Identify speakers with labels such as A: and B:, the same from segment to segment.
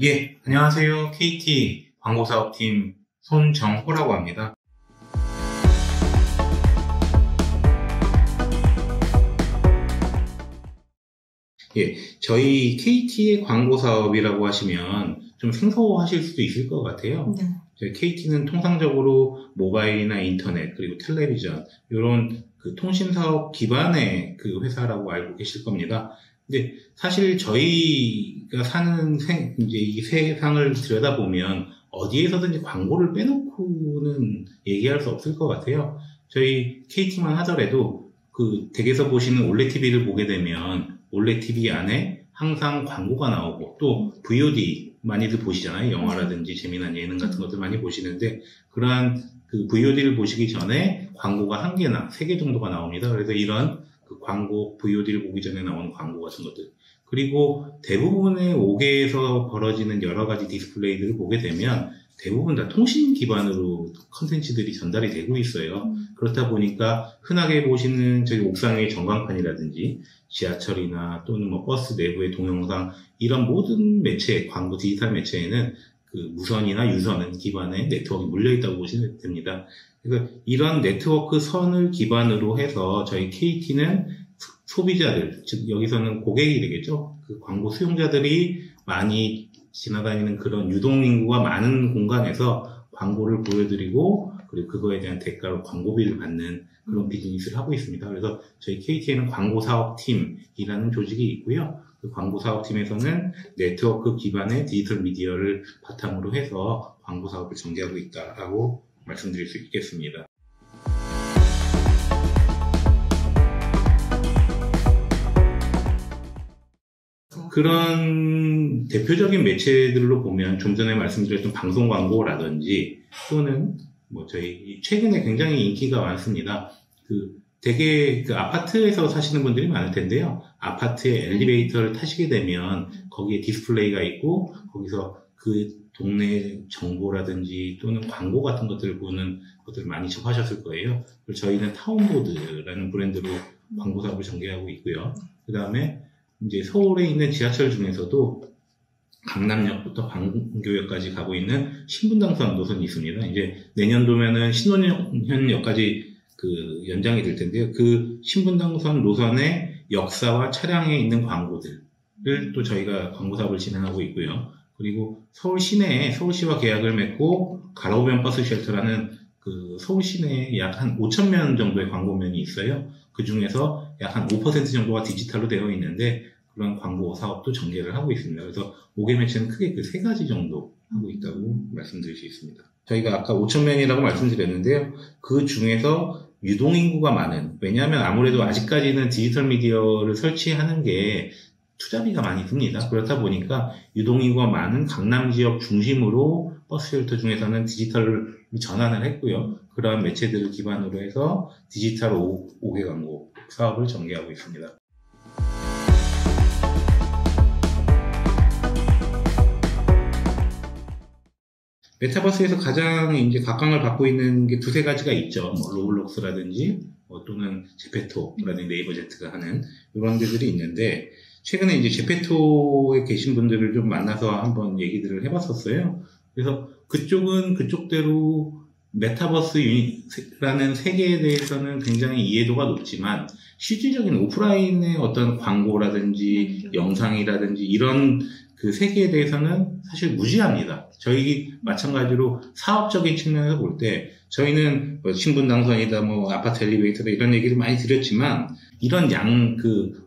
A: 예, 안녕하세요. KT 광고사업팀 손정호라고 합니다. 예, 저희 KT의 광고사업이라고 하시면 좀 생소하실 수도 있을 것 같아요.
B: 네.
A: 저희 KT는 통상적으로 모바일이나 인터넷 그리고 텔레비전 이런 그 통신사업 기반의 그 회사라고 알고 계실 겁니다. 근데 사실 저희가 사는 이제 이 세상을 들여다보면 어디에서든지 광고를 빼놓고는 얘기할 수 없을 것 같아요. 저희 KT만 하더라도 그 댁에서 보시는 올레 TV를 보게 되면 올레 TV 안에 항상 광고가 나오고 또 VOD 많이들 보시잖아요. 영화라든지 재미난 예능 같은 것들 많이 보시는데 그러한 그 VOD를 보시기 전에 광고가 1개나 3개 정도가 나옵니다. 그래서 이런 그 광고 VOD를 보기 전에 나오는 광고 같은 것들 그리고 대부분의 5개에서 벌어지는 여러 가지 디스플레이들을 보게 되면 대부분 다 통신 기반으로 컨텐츠들이 전달이 되고 있어요. 그렇다 보니까 흔하게 보시는 저희 옥상의 전광판이라든지 지하철이나 또는 뭐 버스 내부의 동영상 이런 모든 매체, 광고 디지털 매체에는 그 무선이나 유선 기반의 네트워크가 물려있다고 보시면 됩니다. 그래서 이런 네트워크 선을 기반으로 해서 저희 KT는 소비자들, 즉 여기서는 고객이 되겠죠. 그 광고 수용자들이 많이 지나다니는 그런 유동인구가 많은 공간에서 광고를 보여드리고 그리고 그거에 대한 대가로 광고비를 받는 그런 비즈니스를 하고 있습니다. 그래서 저희 KT에는 광고사업팀이라는 조직이 있고요. 그 광고사업팀에서는 네트워크 기반의 디지털 미디어를 바탕으로 해서 광고사업을 전개하고 있다라고 말씀드릴 수 있겠습니다. 그런 대표적인 매체들로 보면 좀 전에 말씀드렸던 방송 광고라든지 또는 뭐 저희 최근에 굉장히 인기가 많습니다. 그 되게 그 아파트에서 사시는 분들이 많을 텐데요. 아파트에 엘리베이터를 타시게 되면 거기에 디스플레이가 있고 거기서 그 동네 정보라든지 또는 광고 같은 것들을 보는 것들을 많이 접하셨을 거예요. 그리고 저희는 타운보드라는 브랜드로 광고 사업을 전개하고 있고요. 그 다음에 이제 서울에 있는 지하철 중에서도 강남역부터 광교역까지 가고 있는 신분당선 노선이 있습니다. 이제 내년도면은 신논현역까지 그 연장이 될 텐데요. 그 신분당선 노선의 역사와 차량에 있는 광고들을 또 저희가 광고 사업을 진행하고 있고요. 그리고 서울 시내에 서울시와 계약을 맺고 가로변 버스 쉘터라는 그 서울 시내에 약 한 5,000면 정도의 광고면이 있어요. 그 중에서 약 한 5% 정도가 디지털로 되어 있는데 그런 광고 사업도 전개를 하고 있습니다. 그래서 5개 매체는 크게 그 3가지 정도 하고 있다고 말씀드릴 수 있습니다. 저희가 아까 5,000면이라고 말씀드렸는데요. 그 중에서 유동인구가 많은, 왜냐하면 아무래도 아직까지는 디지털 미디어를 설치하는 게 투자비가 많이 듭니다. 그렇다 보니까 유동인구가 많은 강남 지역 중심으로 버스 쉘터 중에서는 디지털을 전환을 했고요. 그러한 매체들을 기반으로 해서 디지털 5개 광고 사업을 전개하고 있습니다. 메타버스에서 가장 이제 각광을 받고 있는 게 2-3가지가 있죠. 뭐 로블록스라든지 또는 제페토라든지 네이버제트가 하는 이런 데들이 있는데 최근에 이제 제페토에 계신 분들을 좀 만나서 한번 얘기들을 해봤었어요. 그래서 그쪽은 그쪽대로 메타버스라는 세계에 대해서는 굉장히 이해도가 높지만 실질적인 오프라인의 어떤 광고라든지 영상이라든지 이런 그 세계에 대해서는 사실 무지합니다. 저희 마찬가지로 사업적인 측면에서 볼 때 저희는 뭐 신분당선이다, 뭐 아파트 엘리베이터다 이런 얘기를 많이 드렸지만 이런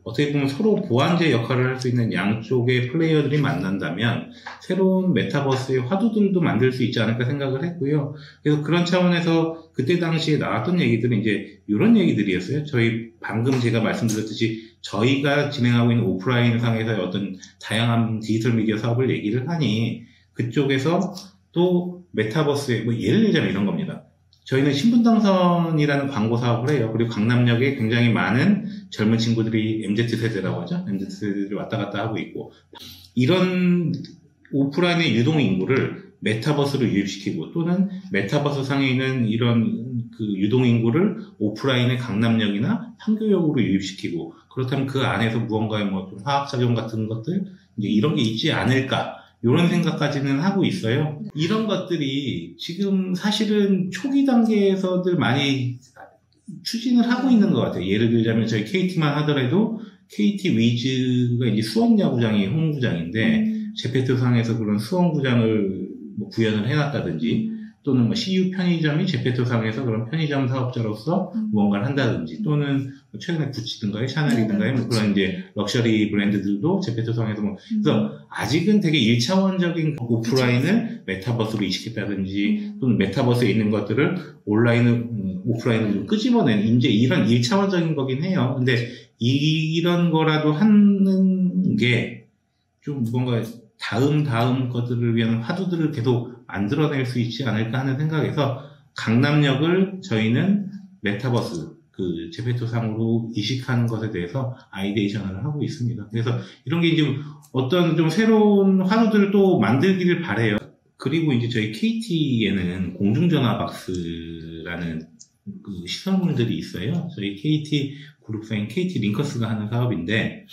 A: 어떻게 보면 서로 보완제 역할을 할 수 있는 양쪽의 플레이어들이 만난다면 새로운 메타버스의 화두들도 만들 수 있지 않을까 생각을 했고요. 그래서 그런 차원에서 그때 당시에 나왔던 얘기들은 이제 이런 얘기들이었어요. 저희 방금 제가 말씀드렸듯이 저희가 진행하고 있는 오프라인 상에서의 어떤 다양한 디지털 미디어 사업을 얘기를 하니 그쪽에서 또 메타버스에 뭐 예를 들자면 이런 겁니다. 저희는 신분당선이라는 광고 사업을 해요. 그리고 강남역에 굉장히 많은 젊은 친구들이 MZ세대라고 하죠. MZ세대들이 왔다 갔다 하고 있고 이런 오프라인의 유동인구를 메타버스로 유입시키고 또는 메타버스 상에 있는 이런 그 유동인구를 오프라인의 강남역이나 판교역으로 유입시키고 그렇다면 그 안에서 무언가의 뭐 좀 화학작용 같은 것들 이제 이런 게 있지 않을까 이런 생각까지는 하고 있어요. 이런 것들이 지금 사실은 초기 단계에서들 많이 추진을 하고 있는 것 같아요. 예를 들자면 저희 KT만 하더라도 KT 위즈가 이제 수원야구장이 홈구장인데 제페토상에서 그런 수원구장을 뭐 구현을 해놨다든지 또는 뭐 CU 편의점이 제페토상에서 그런 편의점 사업자로서 무언가를 한다든지 또는 최근에 구찌든가요, 샤넬이든가요, 뭐 그런 이제 럭셔리 브랜드들도 제페토상에서 뭐 그래서 아직은 되게 1차원적인 오프라인을 메타버스로 이식했다든지 또는 메타버스에 있는 것들을 온라인을 오프라인으로 끄집어낸 이제 이런 1차원적인 거긴 해요. 근데 이런 거라도 하는 게 좀 뭔가 다음 것들을 위한 화두들을 계속 만들어낼 수 있지 않을까 하는 생각에서 강남역을 저희는 메타버스 그 제페토상으로 이식하는 것에 대해서 아이데이션을 하고 있습니다. 그래서 이런 게 이제 어떤 좀 새로운 화두들을 또 만들기를 바래요. 그리고 이제 저희 KT에는 공중전화 박스라는 그 시설물들이 있어요. 저희 KT 그룹사인 KT 링커스가 하는 사업인데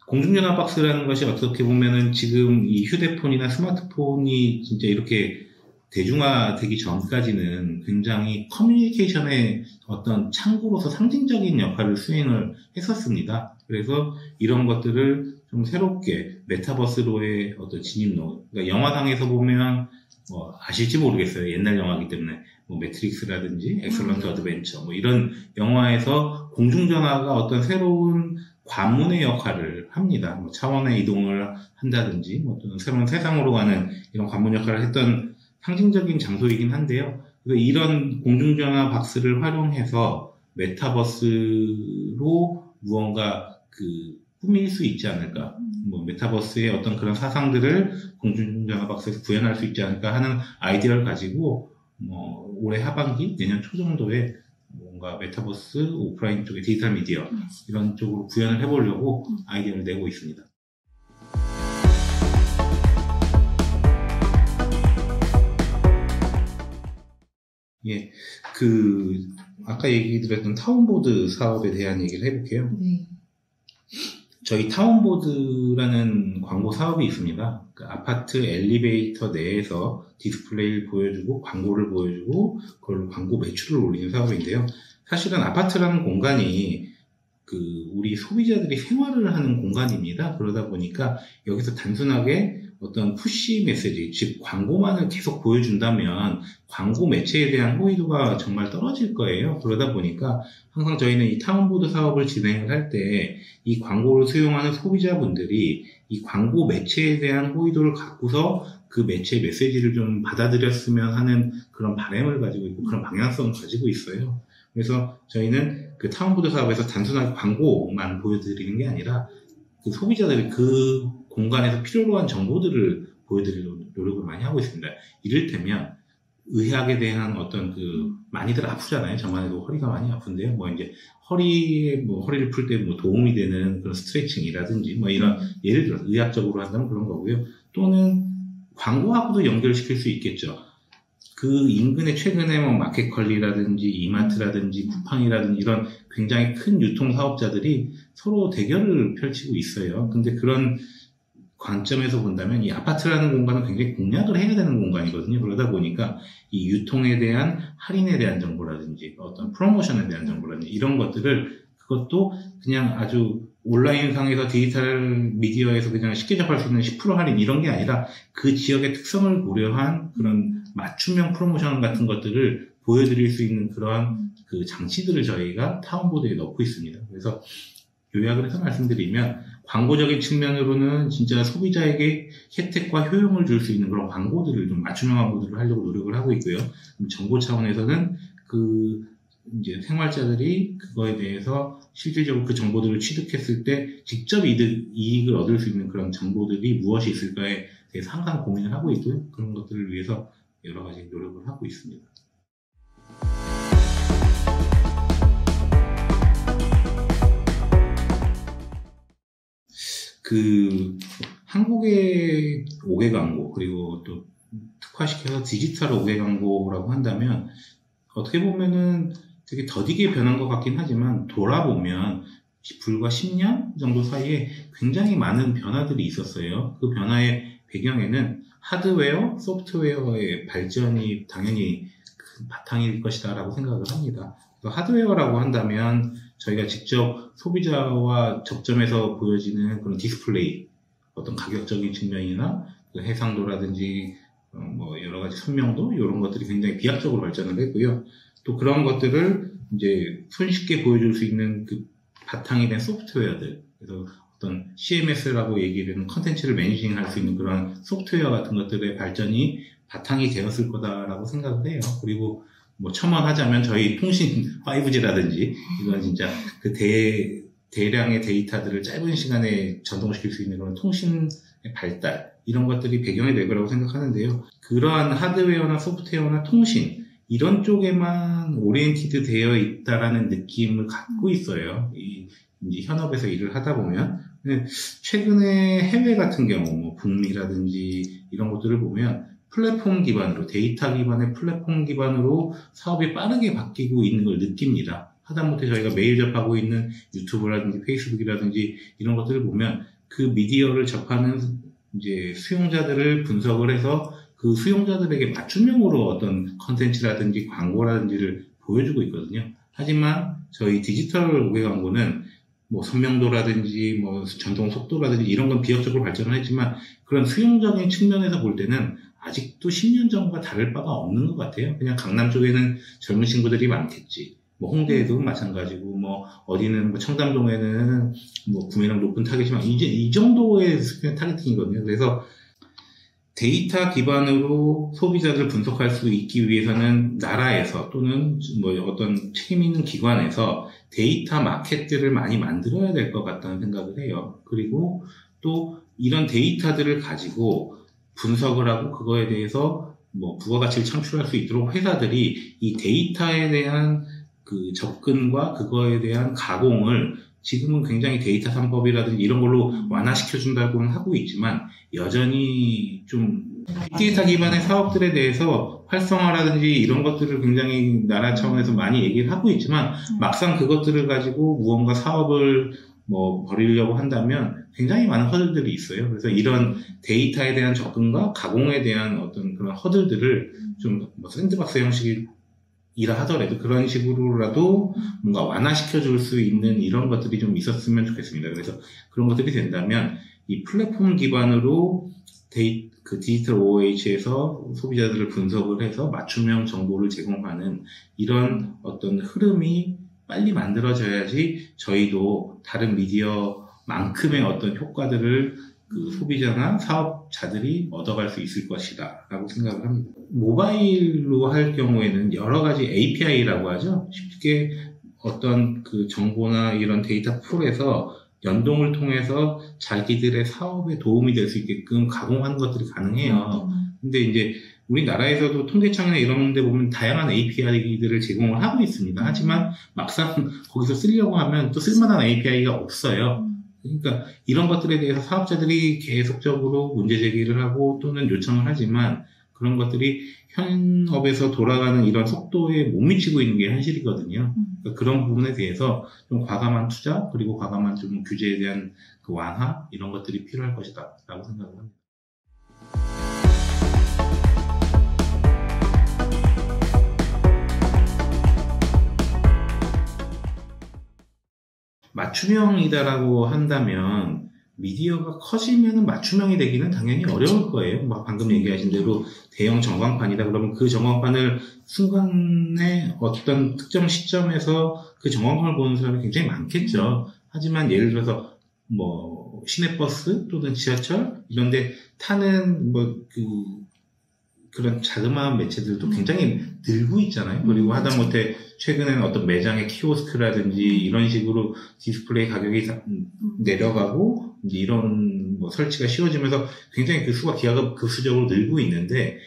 A: 공중전화 박스라는 것이 어떻게 보면은 지금 이 휴대폰이나 스마트폰이 진짜 이렇게 대중화되기 전까지는 굉장히 커뮤니케이션의 어떤 창구로서 상징적인 역할을 수행을 했었습니다. 그래서 이런 것들을 좀 새롭게 메타버스로의 어떤 진입로, 그러니까 영화상에서 보면 뭐 아실지 모르겠어요. 옛날 영화이기 때문에 뭐 매트릭스라든지 엑설런트 어드벤처 뭐 이런 영화에서 공중전화가 어떤 새로운 관문의 역할을 합니다. 뭐 차원의 이동을 한다든지, 뭐 또는 새로운 세상으로 가는 이런 관문 역할을 했던 상징적인 장소이긴 한데요. 그래서 이런 공중전화 박스를 활용해서 메타버스로 무언가 꾸밀 수 있지 않을까. 뭐 메타버스의 어떤 그런 사상들을 공중전화 박스에서 구현할 수 있지 않을까 하는 아이디어를 가지고 뭐 올해 하반기, 내년 초 정도에 뭔가 메타버스, 오프라인 쪽의 디지털 미디어 이런 쪽으로 구현을 해보려고 아이디어를 내고 있습니다. 예, 아까 얘기 드렸던 타운보드 사업에 대한 얘기를 해볼게요.
B: 네.
A: 저희 타운보드라는 광고 사업이 있습니다. 그 아파트 엘리베이터 내에서 디스플레이를 보여주고 광고를 보여주고 그걸로 광고 매출을 올리는 사업인데요. 사실은 아파트라는 공간이 우리 소비자들이 생활을 하는 공간입니다. 그러다 보니까 여기서 단순하게 어떤 푸시 메시지, 즉 광고만을 계속 보여준다면 광고 매체에 대한 호의도가 정말 떨어질 거예요. 그러다 보니까 항상 저희는 이 타운보드 사업을 진행을 할 때 이 광고를 수용하는 소비자분들이 이 광고 매체에 대한 호의도를 갖고서 그 매체의 메시지를 좀 받아들였으면 하는 그런 바람을 가지고 있고 그런 방향성을 가지고 있어요. 그래서 저희는 그 타운보드 사업에서 단순하게 광고만 보여드리는 게 아니라 그 소비자들이 그 공간에서 필요로 한 정보들을 보여드리려고 노력을 많이 하고 있습니다. 이를테면 의학에 대한 어떤 많이들 아프잖아요. 저만 해도 허리가 많이 아픈데요. 뭐 이제 허리를 풀 때 뭐 도움이 되는 그런 스트레칭이라든지 뭐 이런 예를 들어 의학적으로 한다면 그런 거고요. 또는 광고하고도 연결시킬 수 있겠죠. 그 인근에 최근에 뭐 마켓컬리라든지 이마트라든지 쿠팡이라든지 이런 굉장히 큰 유통 사업자들이 서로 대결을 펼치고 있어요. 근데 그런 관점에서 본다면 이 아파트라는 공간은 굉장히 공략을 해야 되는 공간이거든요. 그러다 보니까 이 유통에 대한 할인에 대한 정보라든지 어떤 프로모션에 대한 정보라든지 이런 것들을 그것도 그냥 아주 온라인상에서 디지털 미디어에서 그냥 쉽게 접할 수 있는 10% 할인 이런 게 아니라 그 지역의 특성을 고려한 그런 맞춤형 프로모션 같은 것들을 보여드릴 수 있는 그런 장치들을 저희가 타운보드에 넣고 있습니다. 그래서 요약을 해서 말씀드리면 광고적인 측면으로는 진짜 소비자에게 혜택과 효용을 줄 수 있는 그런 광고들을 좀 맞춤형 광고들을 하려고 노력을 하고 있고요. 정보 차원에서는 이제 생활자들이 그거에 대해서 실질적으로 그 정보들을 취득했을 때 직접 이익을 얻을 수 있는 그런 정보들이 무엇이 있을까에 대해서 항상 고민을 하고 있고요. 그런 것들을 위해서 여러 가지 노력을 하고 있습니다. 한국의 5개 광고 그리고 또 특화시켜서 디지털 5개 광고라고 한다면 어떻게 보면은 되게 더디게 변한 것 같긴 하지만 돌아보면 불과 10년 정도 사이에 굉장히 많은 변화들이 있었어요. 그 변화의 배경에는 하드웨어, 소프트웨어의 발전이 당연히 그 바탕일 것이다라고 생각을 합니다. 그래서 하드웨어라고 한다면 저희가 직접 소비자와 접점해서 보여지는 그런 디스플레이, 어떤 가격적인 측면이나 그 해상도라든지 뭐 여러 가지 선명도 이런 것들이 굉장히 비약적으로 발전을 했고요. 또 그런 것들을 이제 손쉽게 보여줄 수 있는 그 바탕이 된 소프트웨어들, 그래서 어떤 CMS라고 얘기되는 컨텐츠를 매니징할 수 있는 그런 소프트웨어 같은 것들의 발전이 바탕이 되었을 거다라고 생각을 해요. 그리고 뭐 첨언하자면 저희 통신 5G라든지 이건 진짜 그 대량의 데이터들을 짧은 시간에 전송시킬 수 있는 그런 통신의 발달, 이런 것들이 배경이 될 거라고 생각하는데요. 그러한 하드웨어나 소프트웨어나 통신, 이런 쪽에만 오리엔티드 되어 있다라는 느낌을 갖고 있어요. 이제 현업에서 일을 하다 보면. 근데 최근에 해외 같은 경우, 뭐 북미라든지 이런 것들을 보면 플랫폼 기반으로, 데이터 기반의 플랫폼 기반으로 사업이 빠르게 바뀌고 있는 걸 느낍니다. 하다못해 저희가 매일 접하고 있는 유튜브라든지 페이스북이라든지 이런 것들을 보면 그 미디어를 접하는 이제 수용자들을 분석을 해서 그 수용자들에게 맞춤형으로 어떤 컨텐츠라든지 광고라든지를 보여주고 있거든요. 하지만 저희 디지털 우회 광고는 뭐 선명도라든지 뭐 전송 속도라든지 이런 건 비약적으로 발전을 했지만 그런 수용적인 측면에서 볼 때는 아직도 10년 전과 다를 바가 없는 것 같아요. 그냥 강남 쪽에는 젊은 친구들이 많겠지. 뭐 홍대에도 마찬가지고, 뭐 어디는 뭐 청담동에는 뭐 구매량 높은 타겟이지만 이제 이 정도의 수준의 타겟팅이거든요. 그래서 데이터 기반으로 소비자를 분석할 수 있기 위해서는 나라에서 또는 뭐 어떤 책임 있는 기관에서 데이터 마켓들을 많이 만들어야 될 것 같다는 생각을 해요. 그리고 또 이런 데이터들을 가지고 분석을 하고 그거에 대해서 뭐 부가가치를 창출할 수 있도록 회사들이 이 데이터에 대한 그 접근과 그거에 대한 가공을 지금은 굉장히 데이터 3법이라든지 이런 걸로 완화시켜준다고는 하고 있지만 여전히 좀 빅데이터 기반의 사업들에 대해서 활성화라든지 이런 것들을 굉장히 나라 차원에서 많이 얘기를 하고 있지만 막상 그것들을 가지고 무언가 사업을 뭐 벌이려고 한다면 굉장히 많은 허들들이 있어요. 그래서 이런 데이터에 대한 접근과 가공에 대한 어떤 그런 허들들을 좀 뭐 샌드박스 형식이라 하더라도 그런 식으로라도 뭔가 완화시켜 줄 수 있는 이런 것들이 좀 있었으면 좋겠습니다. 그래서 그런 것들이 된다면 이 플랫폼 기반으로 그 디지털 OOH에서 소비자들을 분석을 해서 맞춤형 정보를 제공하는 이런 어떤 흐름이 빨리 만들어져야지 저희도 다른 미디어만큼의 어떤 효과들을 그 소비자나 사업자들이 얻어갈 수 있을 것이다 라고 생각을 합니다. 모바일로 할 경우에는 여러 가지 API라고 하죠. 쉽게 어떤 그 정보나 이런 데이터 풀에서 연동을 통해서 자기들의 사업에 도움이 될 수 있게끔 가공하는 것들이 가능해요. 근데 이제 우리나라에서도 통계청이나 이런 데 보면 다양한 API들을 제공을 하고 있습니다. 하지만 막상 거기서 쓰려고 하면 또 쓸만한 API가 없어요. 그러니까 이런 것들에 대해서 사업자들이 계속적으로 문제 제기를 하고 또는 요청을 하지만 그런 것들이 현업에서 돌아가는 이런 속도에 못 미치고 있는 게 현실이거든요. 그러니까 그런 부분에 대해서 좀 과감한 투자 그리고 과감한 좀 규제에 대한 그 완화 이런 것들이 필요할 것이다 라고 생각을 합니다. 맞춤형이다라고 한다면 미디어가 커지면 맞춤형이 되기는 당연히 어려울 거예요. 막 방금 얘기하신 대로 대형 전광판이다 그러면 그 전광판을 순간에 어떤 특정 시점에서 그 전광판을 보는 사람이 굉장히 많겠죠. 하지만 예를 들어서 뭐 시내버스 또는 지하철 이런데 타는 뭐 그런 자그마한 매체들도 굉장히 늘고 있잖아요. 그리고 하다못해 최근에는 어떤 매장의 키오스크라든지 이런 식으로 디스플레이 가격이 내려가고 이제 이런 뭐 설치가 쉬워지면서 굉장히 그 수가 기하급수적으로 늘고 있는데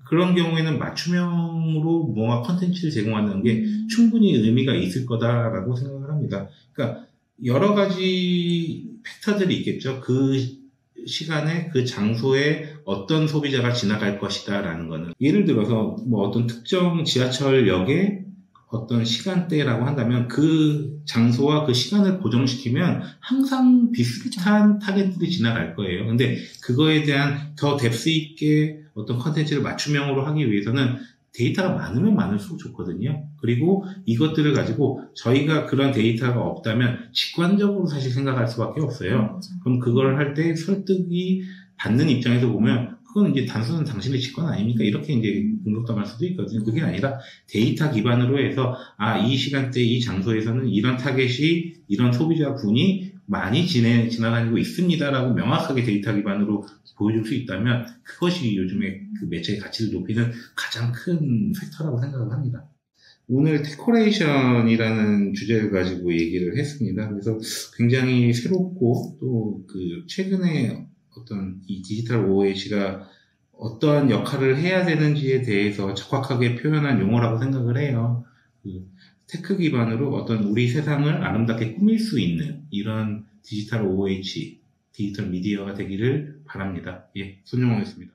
A: 그런 경우에는 맞춤형으로 뭔가 컨텐츠를 제공하는 게 충분히 의미가 있을 거다라고 생각을 합니다. 그러니까 여러 가지 팩터들이 있겠죠. 그 시간에 그 장소에 어떤 소비자가 지나갈 것이다 라는 거는 예를 들어서 뭐 어떤 특정 지하철역에 어떤 시간대라고 한다면 그 장소와 그 시간을 고정시키면 항상 비슷한 타겟들이 지나갈 거예요. 근데 그거에 대한 더 뎁스 있게 어떤 컨텐츠를 맞춤형으로 하기 위해서는 데이터가 많으면 많을수록 좋거든요. 그리고 이것들을 가지고 저희가 그런 데이터가 없다면 직관적으로 사실 생각할 수밖에 없어요. 그럼 그걸 할 때 설득이 받는 입장에서 보면 그건 이제 단순한 당신의 직관 아닙니까? 이렇게 이제 공격당할 수도 있거든요. 그게 아니라 데이터 기반으로 해서 이 시간대 이 장소에서는 이런 타겟이 이런 소비자분이 많이 지나다니고 있습니다라고 명확하게 데이터 기반으로 보여줄 수 있다면 그것이 요즘에 그 매체의 가치를 높이는 가장 큰 팩터라고 생각을 합니다. 오늘 데코레이션이라는 주제를 가지고 얘기를 했습니다. 그래서 굉장히 새롭고 또 그 최근에 어떤 이 디지털 OH가 어떠한 역할을 해야 되는지에 대해서 적확하게 표현한 용어라고 생각을 해요. 그 테크 기반으로 어떤 우리 세상을 아름답게 꾸밀 수 있는 이런 디지털 OH, 디지털 미디어가 되기를 바랍니다. 예, 손용호였습니다.